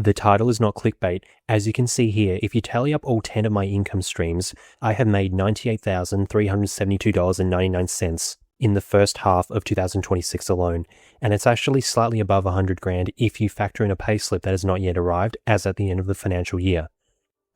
The title is not clickbait. As you can see here, if you tally up all 10 of my income streams, I have made $98,372.99 in the first half of 2026 alone, and it's actually slightly above 100 grand if you factor in a payslip that has not yet arrived as at the end of the financial year.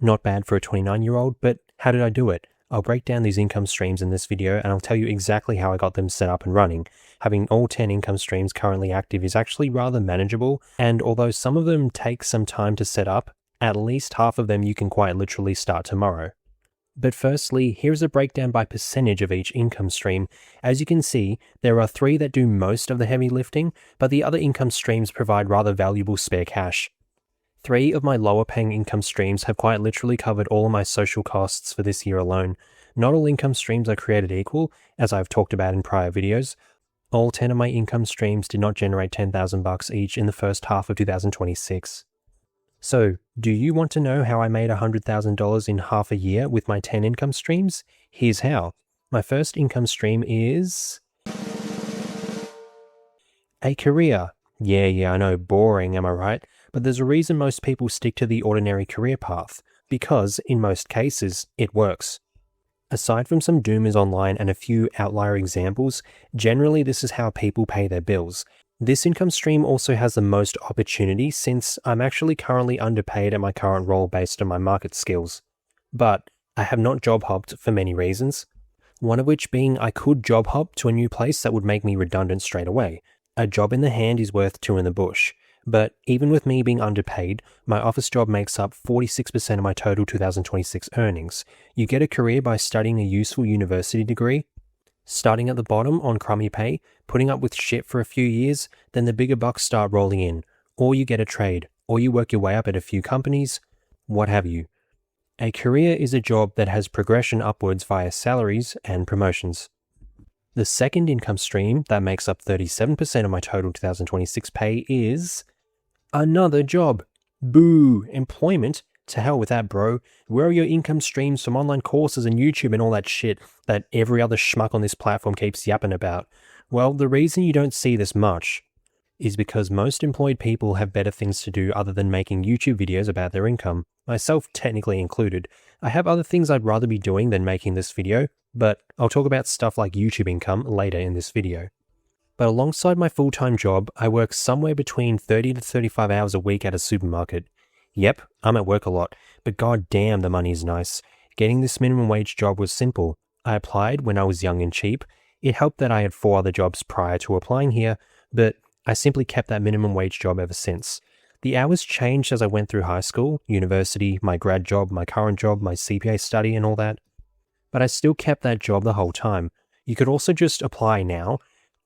Not bad for a 29-year-old, but how did I do it? I'll break down these income streams in this video and I'll tell you exactly how I got them set up and running. Having all 10 income streams currently active is actually rather manageable, and although some of them take some time to set up, at least half of them you can quite literally start tomorrow. But firstly, here's a breakdown by percentage of each income stream. As you can see, there are 3 that do most of the heavy lifting, but the other income streams provide rather valuable spare cash. 3 of my lower paying income streams have quite literally covered all of my social costs for this year alone. Not all income streams are created equal, as I've talked about in prior videos. All 10 of my income streams did not generate $10,000 each in the first half of 2026. So, do you want to know how I made $100,000 in half a year with my 10 income streams? Here's how. My first income stream is a career. Yeah, I know, boring, am I right? But there's a reason most people stick to the ordinary career path, because, in most cases, it works. Aside from some doomers online and a few outlier examples, generally this is how people pay their bills. This income stream also has the most opportunity since I'm actually currently underpaid at my current role based on my market skills. But I have not job hopped for many reasons, one of which being I could job hop to a new place that would make me redundant straight away. A job in the hand is worth 2 in the bush. But even with me being underpaid, my office job makes up 46% of my total 2026 earnings. You get a career by studying a useful university degree, starting at the bottom on crummy pay, putting up with shit for a few years, then the bigger bucks start rolling in. Or you get a trade, or you work your way up at a few companies, what have you. A career is a job that has progression upwards via salaries and promotions. The second income stream that makes up 37% of my total 2026 pay is another job. Boo! Employment? To hell with that, bro. Where are your income streams from online courses and YouTube and all that shit that every other schmuck on this platform keeps yapping about? Well, the reason you don't see this much is because most employed people have better things to do other than making YouTube videos about their income, myself technically included. I have other things I'd rather be doing than making this video, but I'll talk about stuff like YouTube income later in this video. But alongside my full-time job, I work somewhere between 30 to 35 hours a week at a supermarket. Yep, I'm at work a lot, but god damn the money is nice. Getting this minimum wage job was simple. I applied when I was young and cheap. It helped that I had 4 other jobs prior to applying here, but I simply kept that minimum wage job ever since. The hours changed as I went through high school, university, my grad job, my current job, my CPA study and all that. But I still kept that job the whole time. You could also just apply now.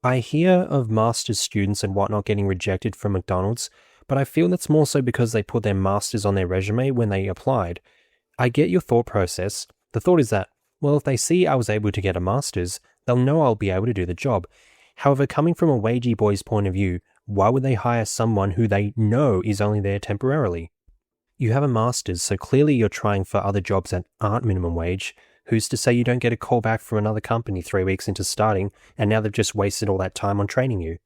I hear of master's students and whatnot getting rejected from McDonald's, but I feel that's more so because they put their masters on their resume when they applied. I get your thought process. The thought is that, well, if they see I was able to get a master's, they'll know I'll be able to do the job. However, coming from a wagie boy's point of view, why would they hire someone who they know is only there temporarily? You have a master's, so clearly you're trying for other jobs that aren't minimum wage. Who's to say you don't get a call back from another company 3 weeks into starting, and now they've just wasted all that time on training you?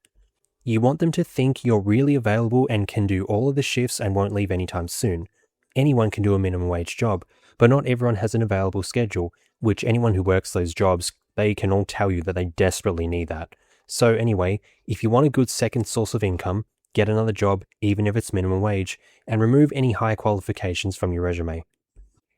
You want them to think you're really available and can do all of the shifts and won't leave anytime soon. Anyone can do a minimum wage job, but not everyone has an available schedule, which anyone who works those jobs, they can all tell you that they desperately need that. So anyway, if you want a good second source of income, get another job, even if it's minimum wage, and remove any high qualifications from your resume.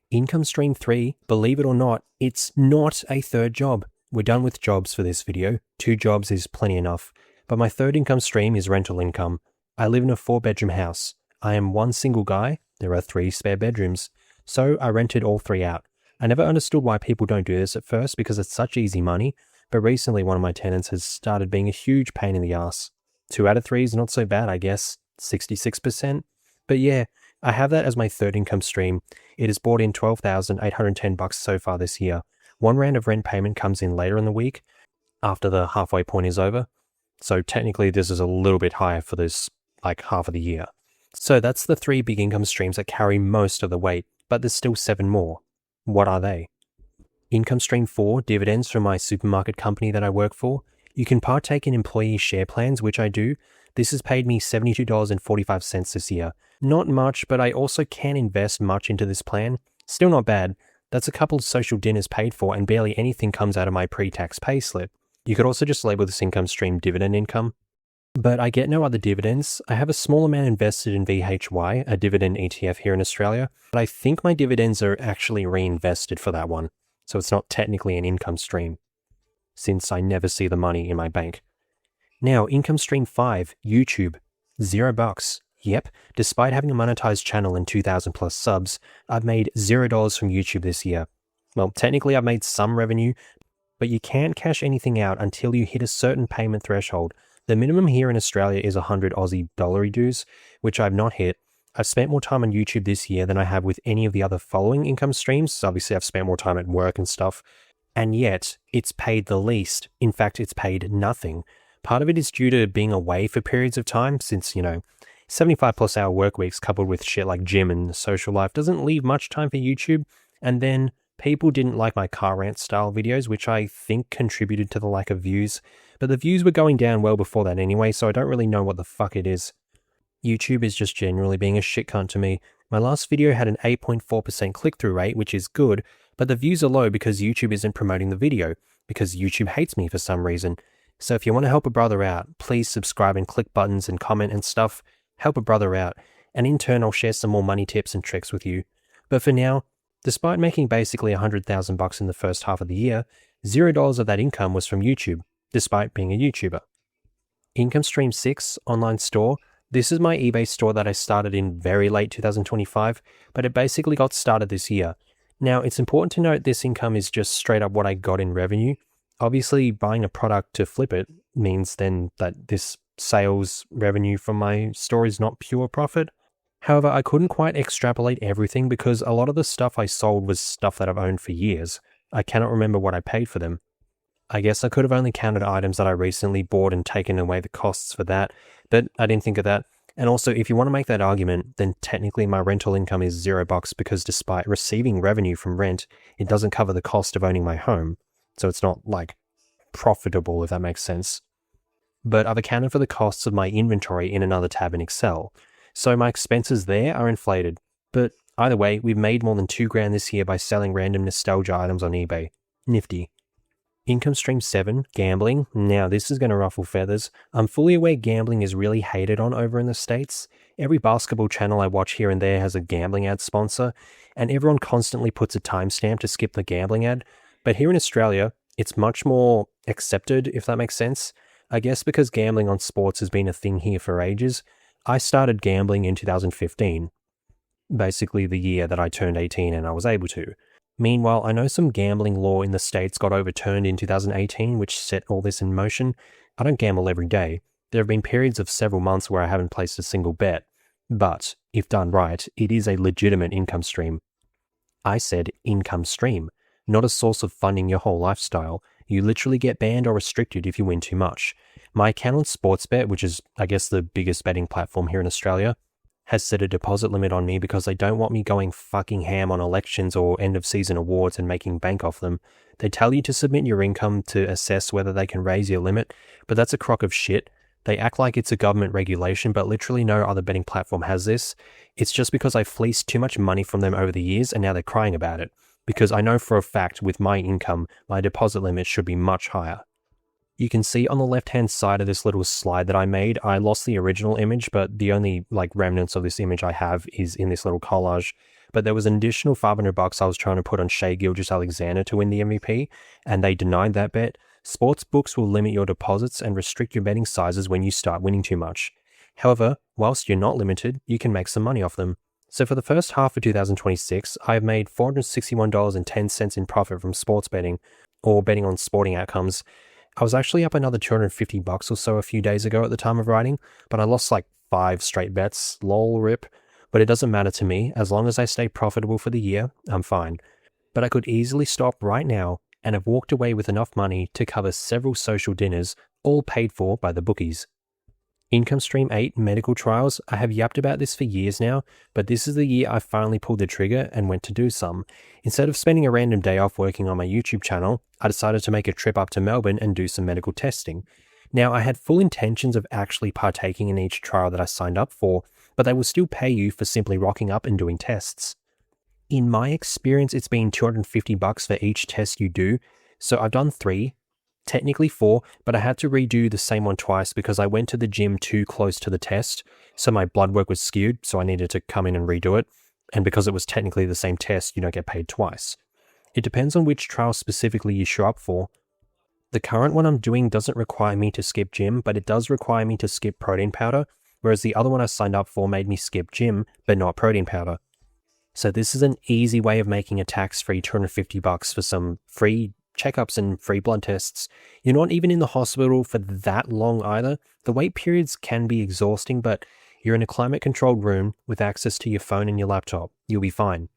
Income stream 3, believe it or not, it's not a third job. We're done with jobs for this video. 2 jobs is plenty enough. But my third income stream is rental income. I live in a 4-bedroom house. I am one single guy. There are 3 spare bedrooms. So I rented all 3 out. I never understood why people don't do this at first because it's such easy money, but recently one of my tenants has started being a huge pain in the ass. 2 out of 3 is not so bad, I guess. 66%. But yeah, I have that as my third income stream. It has brought in $12,810 so far this year. One round of rent payment comes in later in the week, after the halfway point is over. So technically this is a little bit higher for this, like half of the year. So that's the 3 big income streams that carry most of the weight, but there's still 7 more. What are they? Income stream 4, dividends from my supermarket company that I work for. You can partake in employee share plans, which I do. This has paid me $72.45 this year. Not much, but I also can invest much into this plan. Still not bad. That's a couple of social dinners paid for, and barely anything comes out of my pre-tax payslip. You could also just label this income stream dividend income. But I get no other dividends. I have a small amount invested in VHY, a dividend ETF here in Australia, but I think my dividends are actually reinvested for that one, so it's not technically an income stream, since I never see the money in my bank. Now, income stream 5, YouTube, $0. Yep, despite having a monetized channel and 2,000 plus subs, I've made $0 from YouTube this year. Well, technically I've made some revenue, but you can't cash anything out until you hit a certain payment threshold. The minimum here in Australia is 100 Aussie dollary dues, which I've not hit. I've spent more time on YouTube this year than I have with any of the other following income streams. So obviously I've spent more time at work and stuff, and yet it's paid the least. In fact, it's paid nothing. Part of it is due to being away for periods of time, since, 75 plus hour work weeks coupled with shit like gym and social life doesn't leave much time for YouTube. And then people didn't like my car rant style videos, which I think contributed to the lack of views. But the views were going down well before that anyway, so I don't really know what the fuck it is. YouTube is just generally being a shit cunt to me. My last video had an 8.4% click-through rate, which is good, but the views are low because YouTube isn't promoting the video, because YouTube hates me for some reason. So if you want to help a brother out, please subscribe and click buttons and comment and stuff. Help a brother out, and in turn I'll share some more money tips and tricks with you. But for now, despite making basically $100,000 in the first half of the year, $0 of that income was from YouTube, despite being a YouTuber. Income stream 6, online store. This is my eBay store that I started in very late 2025, but it basically got started this year. Now, it's important to note this income is just straight up what I got in revenue. Obviously, buying a product to flip it means then that this sales revenue from my store is not pure profit. However, I couldn't quite extrapolate everything because a lot of the stuff I sold was stuff that I've owned for years. I cannot remember what I paid for them. I guess I could have only counted items that I recently bought and taken away the costs for that, but I didn't think of that. And also, if you want to make that argument, then technically my rental income is $0 because despite receiving revenue from rent, it doesn't cover the cost of owning my home. So it's not profitable, if that makes sense. But I've accounted for the costs of my inventory in another tab in Excel. So my expenses there are inflated. But either way, we've made more than $2,000 this year by selling random nostalgia items on eBay. Nifty. Income stream 7, gambling. Now this is going to ruffle feathers. I'm fully aware gambling is really hated on over in the States. Every basketball channel I watch here and there has a gambling ad sponsor, and everyone constantly puts a timestamp to skip the gambling ad. But here in Australia, it's much more accepted, if that makes sense. I guess because gambling on sports has been a thing here for ages. I started gambling in 2015, basically the year that I turned 18 and I was able to. Meanwhile, I know some gambling law in the States got overturned in 2018, which set all this in motion. I don't gamble every day. There have been periods of several months where I haven't placed a single bet. But, if done right, it is a legitimate income stream. I said income stream, not a source of funding your whole lifestyle. You literally get banned or restricted if you win too much. My account on Sportsbet, which is, I guess, the biggest betting platform here in Australia, has set a deposit limit on me because they don't want me going fucking ham on elections or end-of-season awards and making bank off them. They tell you to submit your income to assess whether they can raise your limit, but that's a crock of shit. They act like it's a government regulation, but literally no other betting platform has this. It's just because I fleeced too much money from them over the years and now they're crying about it. Because I know for a fact with my income, my deposit limit should be much higher. You can see on the left-hand side of this little slide that I made, I lost the original image, but the only remnants of this image I have is in this little collage. But there was an additional $500 I was trying to put on Shai Gilgeous-Alexander to win the MVP, and they denied that bet. Sportsbooks will limit your deposits and restrict your betting sizes when you start winning too much. However, whilst you're not limited, you can make some money off them. So for the first half of 2026, I have made $461.10 in profit from sports betting, or betting on sporting outcomes. I was actually up another $250 or so a few days ago at the time of writing, but I lost 5 straight bets, lol rip. But it doesn't matter to me, as long as I stay profitable for the year, I'm fine. But I could easily stop right now and have walked away with enough money to cover several social dinners, all paid for by the bookies. Income stream 8, medical trials. I have yapped about this for years now, but this is the year I finally pulled the trigger and went to do some. Instead of spending a random day off working on my YouTube channel, I decided to make a trip up to Melbourne and do some medical testing. Now, I had full intentions of actually partaking in each trial that I signed up for, but they will still pay you for simply rocking up and doing tests. In my experience, it's been $250 for each test you do, so I've done 3, technically 4, but I had to redo the same one twice because I went to the gym too close to the test, so my blood work was skewed, so I needed to come in and redo it, and because it was technically the same test, you don't get paid twice. It depends on which trial specifically you show up for. The current one I'm doing doesn't require me to skip gym, but it does require me to skip protein powder, whereas the other one I signed up for made me skip gym, but not protein powder. So this is an easy way of making a tax-free $250 for some free checkups and free blood tests. You're not even in the hospital for that long either. The wait periods can be exhausting, but you're in a climate-controlled room with access to your phone and your laptop. You'll be fine.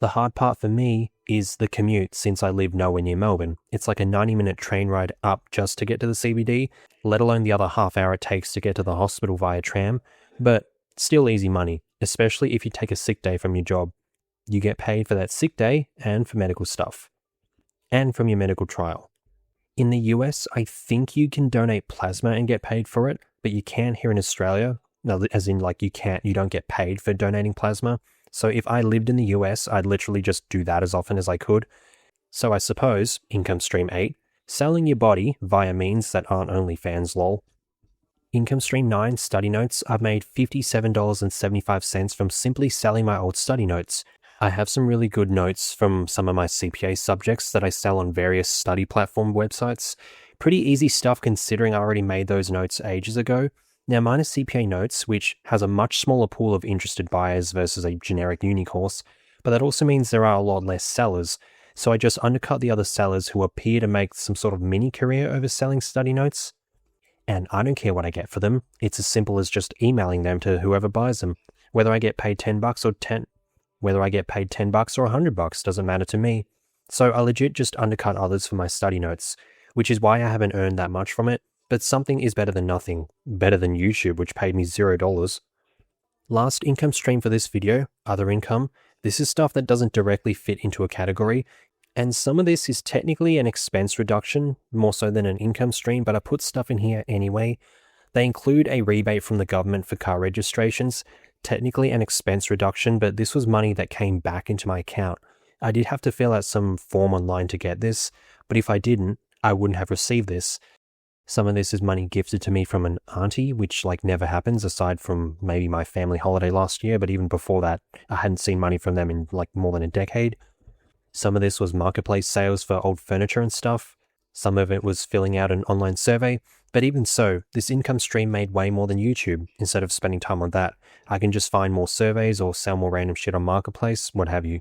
The hard part for me is the commute since I live nowhere near Melbourne. It's like a 90-minute train ride up just to get to the CBD, let alone the other half hour it takes to get to the hospital via tram, but still easy money, especially if you take a sick day from your job. You get paid for that sick day and for medical stuff, and from your medical trial. In the US, I think you can donate plasma and get paid for it, but you can't here in Australia, as in like you don't get paid for donating plasma. So if I lived in the US, I'd literally just do that as often as I could. So I suppose, income stream 8, selling your body via means that aren't OnlyFans lol. Income stream 9, study notes. I've made $57.75 from simply selling my old study notes. I have some really good notes from some of my CPA subjects that I sell on various study platform websites. Pretty easy stuff considering I already made those notes ages ago. Now mine is CPA Notes, which has a much smaller pool of interested buyers versus a generic uni course, but that also means there are a lot less sellers, so I just undercut the other sellers who appear to make some sort of mini career over selling study notes. And I don't care what I get for them, it's as simple as just emailing them to whoever buys them. Whether I get paid $10 or $10 or $100 doesn't matter to me. So I legit just undercut others for my study notes, which is why I haven't earned that much from it. But something is better than nothing, better than YouTube, which paid me $0. Last income stream for this video, other income. This is stuff that doesn't directly fit into a category, and some of this is technically an expense reduction, more so than an income stream, but I put stuff in here anyway. They include a rebate from the government for car registrations, technically an expense reduction, but this was money that came back into my account. I did have to fill out some form online to get this, but if I didn't, I wouldn't have received this. Some of this is money gifted to me from an auntie, which never happens aside from maybe my family holiday last year, but even before that, I hadn't seen money from them in more than a decade. Some of this was marketplace sales for old furniture and stuff. Some of it was filling out an online survey, but even so, this income stream made way more than YouTube. Instead of spending time on that, I can just find more surveys or sell more random shit on marketplace, what have you.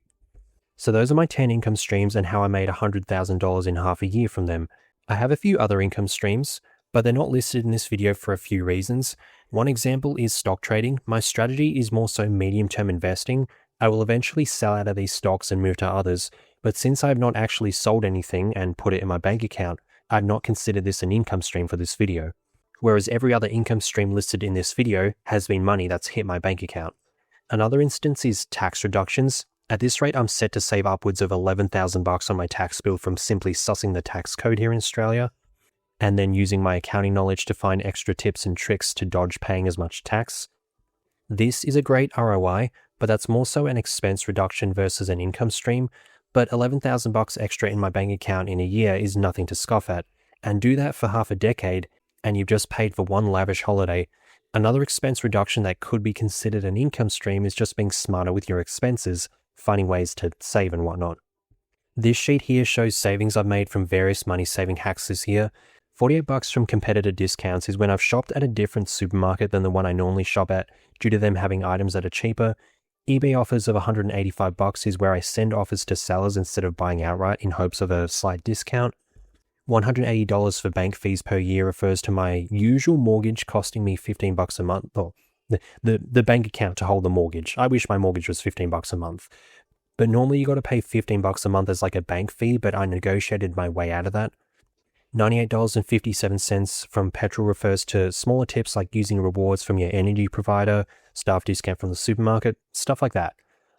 So those are my 10 income streams and how I made $100,000 in half a year from them. I have a few other income streams, but they're not listed in this video for a few reasons. One example is stock trading. My strategy is more so medium-term investing. I will eventually sell out of these stocks and move to others, but since I have not actually sold anything and put it in my bank account, I've not considered this an income stream for this video. Whereas every other income stream listed in this video has been money that's hit my bank account. Another instance is tax reductions. At this rate, I'm set to save upwards of $11,000 on my tax bill from simply sussing the tax code here in Australia, and then using my accounting knowledge to find extra tips and tricks to dodge paying as much tax. This is a great ROI, but that's more so an expense reduction versus an income stream, but $11,000 extra in my bank account in a year is nothing to scoff at, and do that for half a decade, and you've just paid for one lavish holiday. Another expense reduction that could be considered an income stream is just being smarter with your expenses, finding ways to save and whatnot. This sheet here shows savings I've made from various money saving hacks this year. $48 from competitor discounts is when I've shopped at a different supermarket than the one I normally shop at due to them having items that are cheaper. eBay offers of $185 is where I send offers to sellers instead of buying outright in hopes of a slight discount. $180 for bank fees per year refers to my usual mortgage costing me $15 a month. The bank account to hold the mortgage. I wish my mortgage was $15 a month. But normally you got to pay $15 a month as a bank fee, but I negotiated my way out of that. $98.57 from petrol refers to smaller tips like using rewards from your energy provider, staff discount from the supermarket, stuff like that.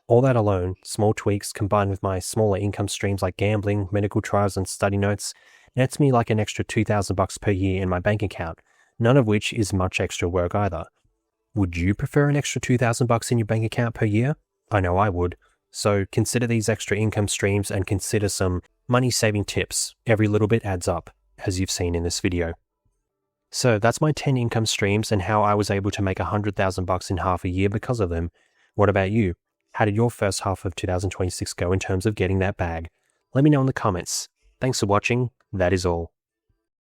All that alone, small tweaks combined with my smaller income streams like gambling, medical trials and study notes, nets me an extra $2,000 per year in my bank account, none of which is much extra work either. Would you prefer an extra $2,000 in your bank account per year? I know I would. So consider these extra income streams and consider some money-saving tips. Every little bit adds up, as you've seen in this video. So that's my 10 income streams and how I was able to make $100,000 in half a year because of them. What about you? How did your first half of 2026 go in terms of getting that bag? Let me know in the comments. Thanks for watching. That is all.